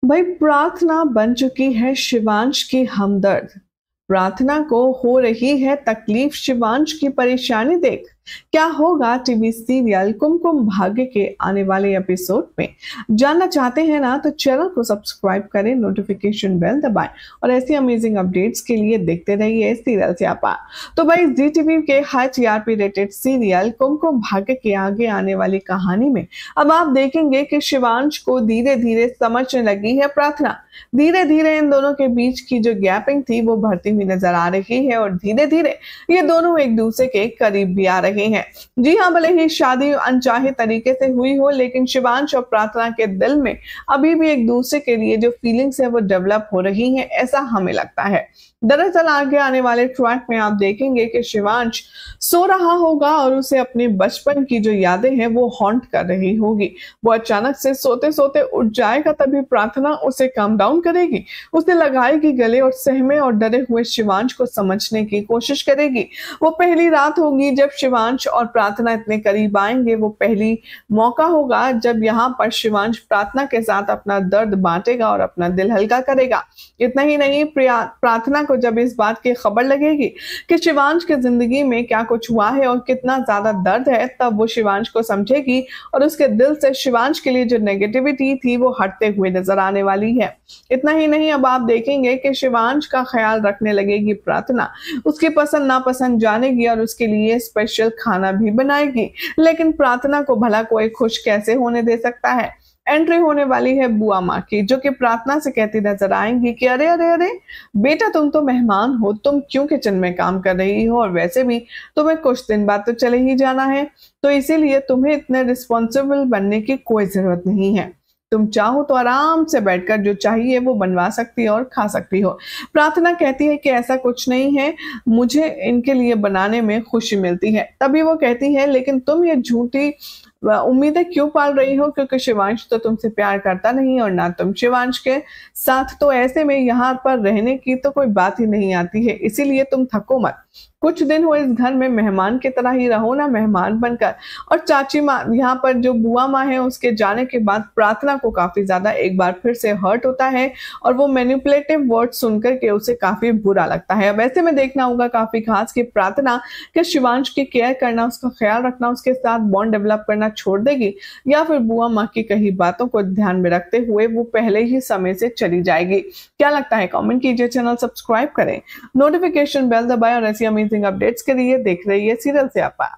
भाई प्रार्थना बन चुकी है शिवांश की हमदर्द। प्रार्थना को हो रही है तकलीफ शिवांश की परेशानी देख। क्या होगा टीवी सीरियल कुमकुम भाग्य के आने वाले एपिसोड में? जानना चाहते हैं ना, तो चैनल को सब्सक्राइब करें, नोटिफिकेशन बेल दबाएं और ऐसी अमेजिंग अपडेट्स के लिए देखते रहिए सीरियल स्यापा। तो भाई जी टीवी के high TRP rated serial Kumkum Bhagya के आगे आने वाली कहानी में अब आप देखेंगे कि शिवांश को धीरे धीरे समझने लगी है प्रार्थना। धीरे धीरे इन दोनों के बीच की जो गैपिंग थी वो बढ़ती हुई नजर आ रही है और धीरे धीरे ये दोनों एक दूसरे के करीब भी आ रहे हैं। जी हाँ, भले ही शादी अनचाहे तरीके से हुई हो, लेकिन शिवांश और प्रार्थना के दिल में अभी भी एक दूसरे के लिए जो फीलिंग्स है वो डेवलप हो रही हैं, ऐसा हमें लगता है। दरअसल आगे आने वाले ट्रैक में आप देखेंगे कि शिवांश सो रहा होगा और उसे अपने बचपन की जो यादें हैं वो हॉन्ट कर रही होगी। वो अचानक से सोते सोते उठ जाएगा, तभी प्रार्थना उसे काम डाउन करेगी, उसे लगाएगी गले और सहमे और डरे हुए शिवांश को समझने की कोशिश करेगी। वो पहली रात होगी जब शिवांश और प्रार्थना इतने करीब आएंगे। वो पहली मौका होगा जब यहाँ पर शिवांश प्रार्थना के साथ अपना दर्द बांटेगा और अपना दिल हल्का करेगा। इतना ही नहीं, प्रार्थना को जब इस बात की खबर लगेगी कि शिवांश की जिंदगी में क्या कुछ हुआ है और कितना ज्यादा दर्द है, तब वो शिवांश को समझेगी और उसके दिल से शिवांश के लिए जो नेगेटिविटी थी वो हटते हुए नजर आने वाली है। इतना ही नहीं, अब आप देखेंगे कि शिवांश का ख्याल रखने लगेगी प्रार्थना, उसकी पसंद नापसंद जानेगी और उसके लिए स्पेशल खाना भी बनाएगी। लेकिन प्रार्थना को भला कोई खुश कैसे होने दे सकता है? एंट्री होने वाली है बुआ माँ की, जो कि प्रार्थना से कहती नजर आएंगी कि अरे अरे अरे बेटा, तुम तो मेहमान हो, तुम क्यों किचन में काम कर रही हो? और वैसे भी तुम्हें कुछ दिन बाद तो चले ही जाना है, तो इसीलिए तुम्हें इतने रिस्पॉन्सिबल बनने की कोई जरूरत नहीं है। तुम चाहो तो आराम से बैठकर जो चाहिए वो बनवा सकती हो और खा सकती हो। प्रार्थना कहती है कि ऐसा कुछ नहीं है, मुझे इनके लिए बनाने में खुशी मिलती है। तभी वो कहती है, लेकिन तुम ये झूठी उम्मीदें क्यों पाल रही हो? क्योंकि शिवांश तो तुमसे प्यार करता नहीं और ना तुम शिवांश के साथ, तो ऐसे में यहाँ पर रहने की तो कोई बात ही नहीं आती है। इसीलिए तुम थको मत, कुछ दिन हो इस घर में मेहमान की तरह ही रहो ना, मेहमान बनकर। और चाची माँ, यहाँ पर जो बुआ माँ है, उसके जाने के बाद प्रार्थना को काफी ज्यादा एक बार फिर से हर्ट होता है और वो मैनिपुलेटिव वर्ड सुनकर के उसे काफी बुरा लगता है। अब ऐसे में देखना होगा काफी खास कि प्रार्थना के शिवांश की केयर करना, उसका ख्याल रखना, उसके साथ बॉन्ड डेवलप करना छोड़ देगी, या फिर बुआ माँ की कही बातों को ध्यान में रखते हुए वो पहले ही समय से चली जाएगी। क्या लगता है? कमेंट कीजिए, चैनल सब्सक्राइब करें, नोटिफिकेशन बेल दबाएं और ऐसी अमेजिंग अपडेट्स के लिए देख रही है सीरियल स्यापा।